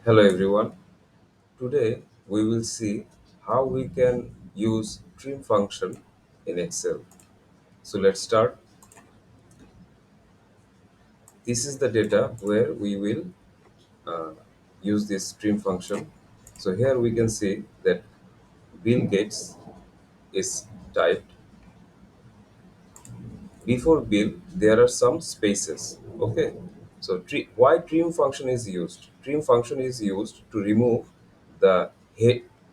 Hello everyone. Today we will see how we can use trim function in Excel. So let's start. This is the data where we will uh, use this trim function. So here we can see that Bill Gates is typed. Before Bill there are some spaces. Okay. So why trim function is used? Trim function is used to remove the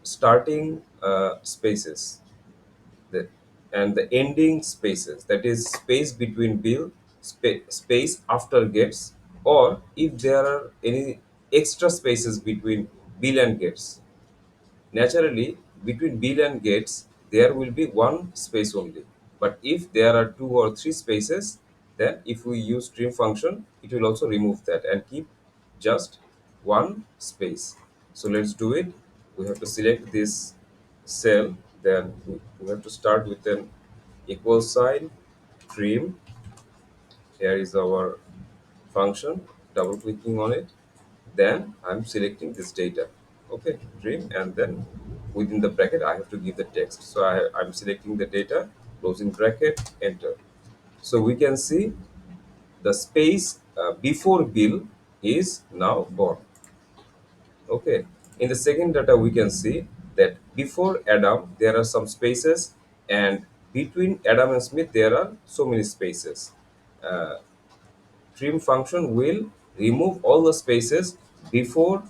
starting spaces the, and the ending spaces, that is space between bill, space after gets, or if there are any extra spaces between bill and gets. Naturally, between bill and gates, there will be one space only. But if there are two or three spaces, then if we use trim function, it will also remove that and keep just one space. So let's do it. We have to select this cell, then we have to start with an equal sign, trim. Here is our function, double clicking on it, then I'm selecting this data. Okay, trim, and then within the bracket I have to give the text. So I'm selecting the data, closing bracket, enter. So we can see the space before bill is now gone. Okay, in the second data we can see that before Adam there are some spaces, and between Adam and Smith there are so many spaces. uh, Trim function will remove all the spaces before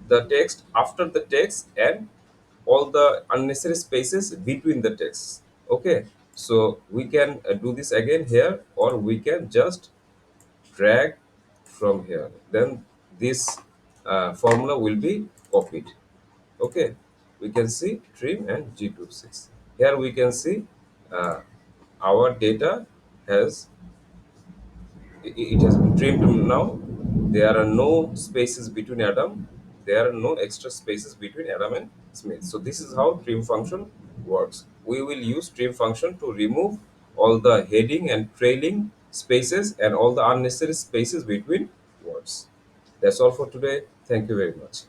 the text, after the text, and all the unnecessary spaces between the texts. Okay, so we can do this again here, or we can just drag from here, then this formula will be copied. Okay, we can see trim and G26. Here we can see uh, our data has it has been trimmed now. There are no spaces between Adam. There are no extra spaces between Adam and Smith. So this is how trim function works. We will use trim function to remove all the heading and trailing spaces and all the unnecessary spaces between words. That's all for today. Thank you very much.